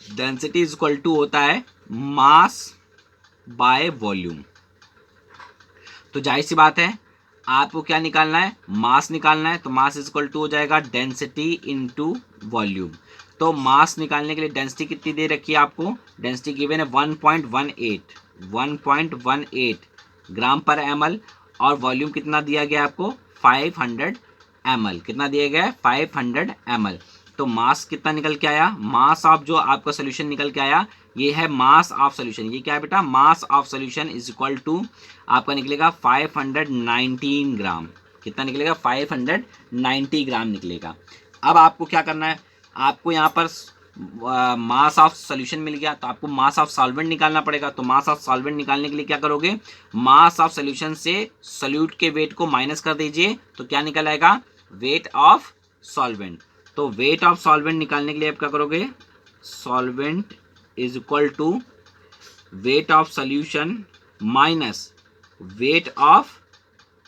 Density is equal to होता है mass by volume. तो जाहिर सी बात है आपको क्या निकालना है, मास निकालना है। तो मास इज इक्वल टू हो जाएगा डेंसिटी इनटू वॉल्यूम। तो मास निकालने के लिए डेंसिटी कितनी दे रखी है आपको, डेंसिटी गिवन है 1.18 ग्राम पर एमएल, और वॉल्यूम कितना दिया गया आपको 500 एमएल। कितना दिया गया है 500 एमएल। तो मास कितना निकल के आया, मास ऑफ जो आपका सोल्यूशन निकल के आया ये है मास ऑफ सोल्यूशन। ये क्या है बेटा, mass of solution is equal to आपका निकलेगा 519 ग्राम। कितना निकलेगा 590 ग्राम निकलेगा। अब आपको क्या करना है, आपको यहाँ पर मास ऑफ सोल्यूशन मिल गया, तो आपको मास ऑफ सॉल्वेंट निकालना पड़ेगा। तो मास ऑफ सॉल्वेंट निकालने के लिए क्या करोगे, मास ऑफ सोल्यूशन से सोल्यूट के वेट को माइनस कर दीजिए, तो क्या निकल आएगा वेट ऑफ सॉल्वेंट। तो वेट ऑफ सॉल्वेंट निकालने के लिए आप क्या करोगे, solvent is equal to weight of solution minus weight of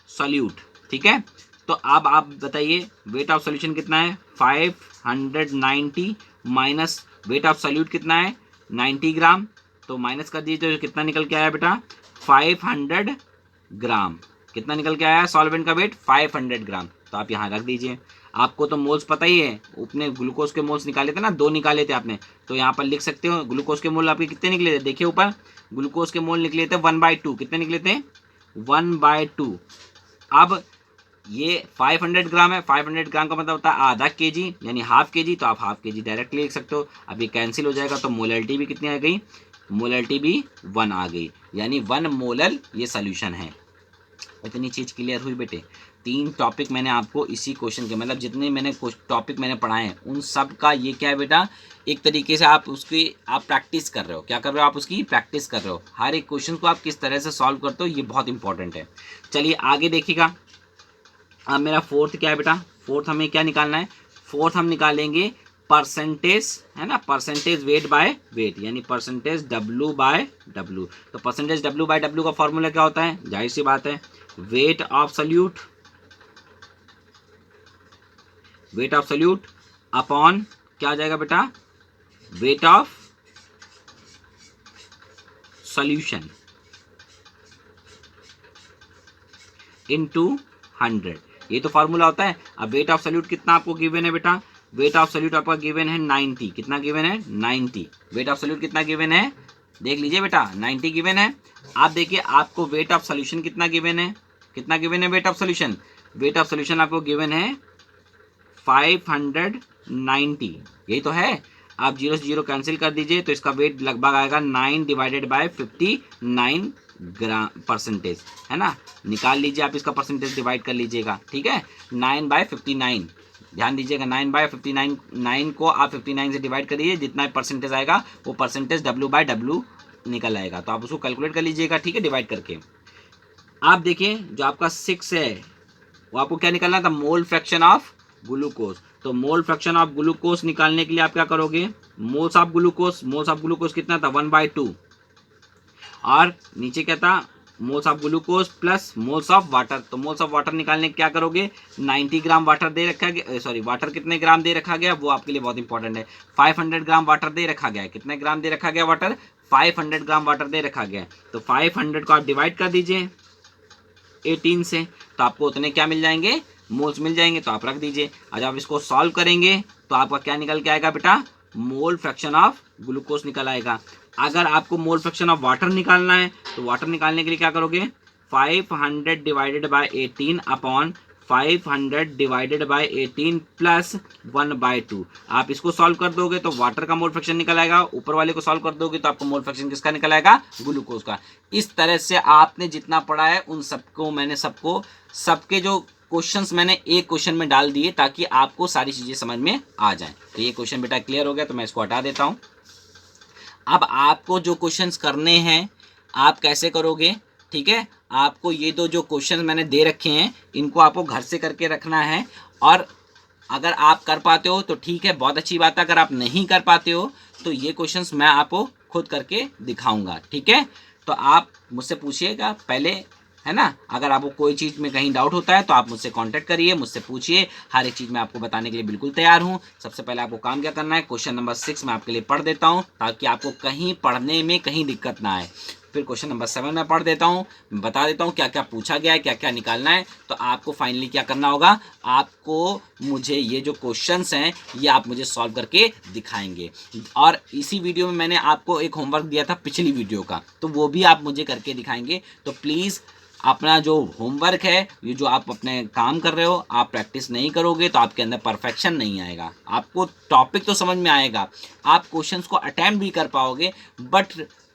solute. ठीक है, तो अब आप बताइए वेट ऑफ सोल्यूशन कितना है 590 माइनस वेट ऑफ सोल्यूट कितना है 90 ग्राम। तो माइनस कर दीजिए तो कितना निकल के आया बेटा 500 ग्राम। कितना निकल के आया सॉल्वेंट का वेट 500 ग्राम। तो आप यहाँ रख दीजिए। आपको तो मोल्स पता ही है, अपने ग्लूकोज के मोल्स निकाले थे ना, 2 निकाले थे आपने, तो यहाँ पर लिख सकते हो ग्लूकोज के मोल आपके कितने निकले थे, देखिए ऊपर ग्लूकोज के मोल निकले थे 1/2। कितने निकले थे 1/2। अब ये 500 ग्राम है, 500 ग्राम का मतलब होता है आधा केजी यानी हाफ केजी, तो आप हाफ केजी डायरेक्टली लिख सकते हो। अब ये कैंसिल हो जाएगा तो मोलरिटी भी कितनी आ गई, मोलरिटी भी 1 आ गई, यानी 1 मोलर ये सोल्यूशन है। इतनी चीज़ क्लियर हुई बेटे। 3 टॉपिक मैंने आपको इसी क्वेश्चन के, मतलब जितने मैंने टॉपिक मैंने पढ़ाए हैं उन सब का ये क्या है बेटा, एक तरीके से आप उसकी आप प्रैक्टिस कर रहे हो। क्या कर रहे हो आप, उसकी प्रैक्टिस कर रहे हो। हर एक क्वेश्चन को आप किस तरह से सॉल्व करते हो ये बहुत इंपॉर्टेंट है। चलिए आगे देखिएगा। अब मेरा फोर्थ क्या है बेटा, फोर्थ हमें क्या निकालना है, फोर्थ हम निकालेंगे परसेंटेज, है ना, परसेंटेज वेट बाय वेट, यानी परसेंटेज डब्ल्यू बाय डब्ल्यू। तो परसेंटेज डब्ल्यू बाय डब्ल्यू का फॉर्मूला क्या होता है, जाहिर सी बात है wait of solute, wait of solute upon क्या आ जाएगा बेटा, वेट ऑफ सोल्यूशन इनटू 100। ये तो फॉर्मूला होता है। अब वेट ऑफ सोल्यूट कितना आपको गिवन है बेटा, वेट ऑफ सोल्यूट आपका गिवन है 90। कितना गिवन है 90। वेट ऑफ सोल्यूट कितना गिवन है, देख लीजिए बेटा 90 गिवन है। आप देखिए आपको वेट ऑफ सोल्यूशन कितना गिवन है, कितना गिवन है wait of solution, wait of solution आपको गिवन है 590, यही तो है। आप 0 से 0 कैंसिल कर दीजिए तो इसका वेट लगभग आएगा 9 डिवाइडेड बाय 59 ग्राम परसेंटेज, है ना। निकाल लीजिए आप इसका परसेंटेज डिवाइड कर लीजिएगा, ठीक है। 9/59, ध्यान दीजिएगा 9/59, 9 को आप 59 से डिवाइड करिए, जितना परसेंटेज आएगा वो परसेंटेज W/W निकल आएगा। तो आप उसको कैलकुलेट कर लीजिएगा, ठीक है, डिवाइड करके। आप देखिए जो आपका 6 है वो आपको क्या निकालना था, मोल फ्रैक्शन ऑफ ग्लूकोज। तो मोल फ्रैक्शन ऑफ ग्लूकोज निकालने के लिए आप क्या करोगे, moles of glucose, moles of glucose कितना था 1/2, और नीचे क्या था moles of glucose plus moles of water. तो मोल्स ऑफ वाटर निकालने के क्या करोगे, 90 ग्राम वाटर दे रखा गया, सॉरी वाटर कितने ग्राम दे रखा गया वो आपके लिए बहुत इंपॉर्टेंट है। 500 ग्राम वाटर दे रखा गया है। कितने ग्राम दे रखा गया वाटर, 500 ग्राम वाटर दे रखा गया है। तो 500 को आप डिवाइड कर दीजिए 18 से, तो आपको उतने क्या मिल जाएंगे, मोल्स मिल जाएंगे। तो आप रख दीजिए। आज आप इसको सॉल्व करेंगे तो आपका क्या निकल के आएगा बेटा, मोल फ्रैक्शन ऑफ ग्लूकोज निकल आएगा। अगर आपको मोल फ्रैक्शन ऑफ वाटर निकालना है तो वाटर निकालने के लिए क्या करोगे, 500 divided by 18 upon 500 divided by 18 plus 1/2। आप इसको सॉल्व कर दोगे तो वाटर का मोल फ्रैक्शन निकल आएगा, ऊपर वाले को सॉल्व कर दोगे तो आपको मोल फ्रैक्शन किसका निकल आएगा, ग्लूकोज का। इस तरह से आपने जितना पढ़ा है उन सबको मैंने सबके जो क्वेश्चंस मैंने एक क्वेश्चन में डाल दिए ताकि आपको सारी चीजें समझ में आ जाएं। तो ये क्वेश्चन बेटा क्लियर हो गया, तो मैं इसको हटा देता हूं। अब आपको जो क्वेश्चंस करने हैं आप कैसे करोगे, ठीक है। आपको ये जो क्वेश्चन मैंने दे रखे हैं इनको आपको घर से करके रखना है, और अगर आप कर पाते हो तो ठीक है, बहुत अच्छी बात है। अगर आप नहीं कर पाते हो तो ये क्वेश्चंस मैं आपको खुद करके दिखाऊंगा, ठीक है। तो आप मुझसे पूछिएगा, पहले है ना। अगर आपको कोई चीज़ में कहीं डाउट होता है तो आप मुझसे कांटेक्ट करिए, मुझसे पूछिए, हर एक चीज़ मैं आपको बताने के लिए बिल्कुल तैयार हूँ। सबसे पहले आपको काम क्या करना है, क्वेश्चन नंबर 6 मैं आपके लिए पढ़ देता हूँ ताकि आपको कहीं पढ़ने में कहीं दिक्कत ना आए। फिर क्वेश्चन नंबर 7 मैं पढ़ देता हूँ, बता देता हूँ क्या क्या पूछा गया है, क्या क्या निकालना है। तो आपको फाइनली क्या करना होगा, आपको मुझे ये जो क्वेश्चंस हैं ये आप मुझे सॉल्व करके दिखाएंगे। और इसी वीडियो में मैंने आपको एक होमवर्क दिया था पिछली वीडियो का, तो वो भी आप मुझे करके दिखाएंगे। तो प्लीज़ अपना जो होमवर्क है, ये जो आप अपने काम कर रहे हो, आप प्रैक्टिस नहीं करोगे तो आपके अंदर परफेक्शन नहीं आएगा। आपको टॉपिक तो समझ में आएगा, आप क्वेश्चंस को अटेम्प्ट भी कर पाओगे, बट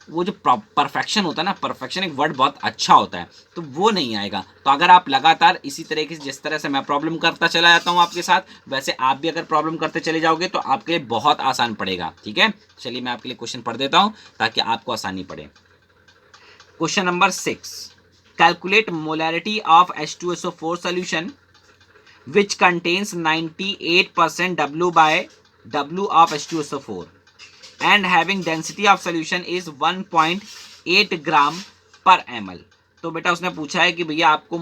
वो जो परफेक्शन होता है ना, परफेक्शन एक वर्ड बहुत अच्छा होता है, तो वो नहीं आएगा। तो अगर आप लगातार इसी तरीके से, जिस तरह से मैं प्रॉब्लम करता चला जाता हूँ आपके साथ, वैसे आप भी अगर प्रॉब्लम करते चले जाओगे तो आपके लिए बहुत आसान पड़ेगा। ठीक है, चलिए मैं आपके लिए क्वेश्चन पढ़ देता हूँ ताकि आपको आसानी पड़े। Question number 6, calculate molarity of H2SO4 solution which contains 98% W by W of H2SO4 and having density of solution is 1.8 ग्राम पर ml। तो बेटा उसने पूछा है कि भैया आपको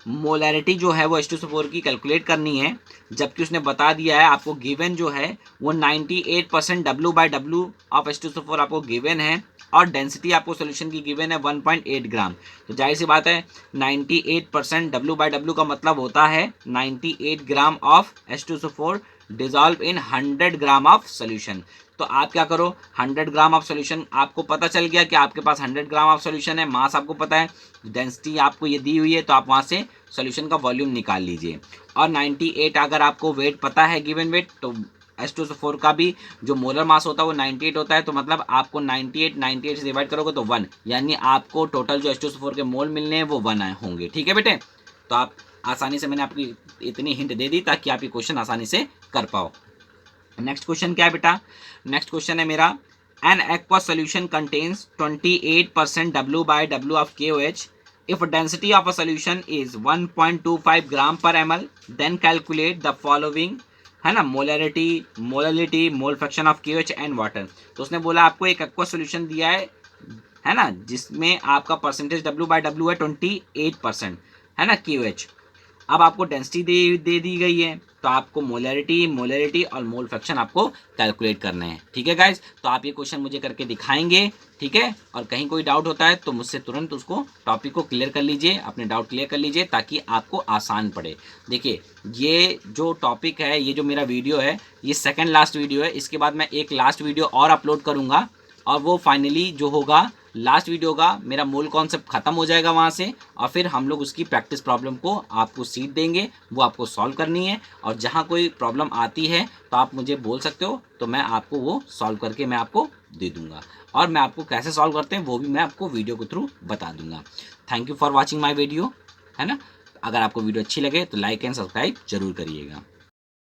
मोलैरिटी जो है वो H2SO4 की कैलकुलेट करनी है, जबकि उसने बता दिया है आपको गिवन जो है वो 98% W by W of H2SO4 आपको गिवन है और डेंसिटी आपको सोल्यूशन की गिवन है 1.8 ग्राम। तो जाहिर सी बात है 98% W by W का मतलब होता है 98 gram of H2SO4 dissolve in 100 gram of solution. तो आप क्या करो, 100 ग्राम ऑफ सोल्यूशन आपको पता चल गया कि आपके पास 100 ग्राम ऑफ सोल्यूशन है, मास आपको पता है, डेंसिटी आपको ये दी हुई है, तो आप वहाँ से सोल्यूशन का वॉल्यूम निकाल लीजिए। और 98 अगर आपको वेट पता है, गिवन वेट, तो H2SO4 का भी जो मोलर मास होता है वो 98 होता है। तो मतलब आपको 98 से डिवाइड करोगे तो 1, यानी आपको टोटल जो H2SO4 के मोल मिलने हैं वो 1 होंगे। ठीक है बेटे, तो आप आसानी से, मैंने आपकी इतनी हिंट दे दी ताकि आप ये क्वेश्चन आसानी से कर पाओ। नेक्स्ट क्वेश्चन क्या है बेटा, नेक्स्ट क्वेश्चन है मेरा, N aqua solution contains 28% W by W of KOH if density of a solution is 1.25 ग्राम पर ml then calculate the following, है ना, molarity, mole fraction of KOH and water. तो उसने बोला आपको एक एक्वा सोल्यूशन दिया है ना, जिसमें आपका परसेंटेज W by W है 28%, है ना, KOH। अब आपको डेंसिटी दे दी गई है, तो आपको मोलैरिटी और मोल फ्रैक्शन आपको कैलकुलेट करने हैं। ठीक है गाइज, तो आप ये क्वेश्चन मुझे करके दिखाएंगे। ठीक है, और कहीं कोई डाउट होता है तो मुझसे तुरंत उसको टॉपिक को क्लियर कर लीजिए, अपने डाउट क्लियर कर लीजिए ताकि आपको आसान पड़े। देखिए ये जो टॉपिक है, ये जो मेरा वीडियो है, ये सेकेंड लास्ट वीडियो है। इसके बाद मैं एक लास्ट वीडियो और अपलोड करूँगा और वो फाइनली जो होगा लास्ट वीडियो का, मेरा मूल कॉन्सेप्ट खत्म हो जाएगा वहाँ से, और फिर हम लोग उसकी प्रैक्टिस प्रॉब्लम को आपको सीट देंगे, वो आपको सॉल्व करनी है। और जहाँ कोई प्रॉब्लम आती है तो आप मुझे बोल सकते हो, तो मैं आपको वो सॉल्व करके मैं आपको दे दूँगा, और मैं आपको कैसे सॉल्व करते हैं वो भी मैं आपको वीडियो के थ्रू बता दूँगा। Thank you for watching my video, है ना। अगर आपको वीडियो अच्छी लगे तो लाइक एंड सब्सक्राइब जरूर करिएगा।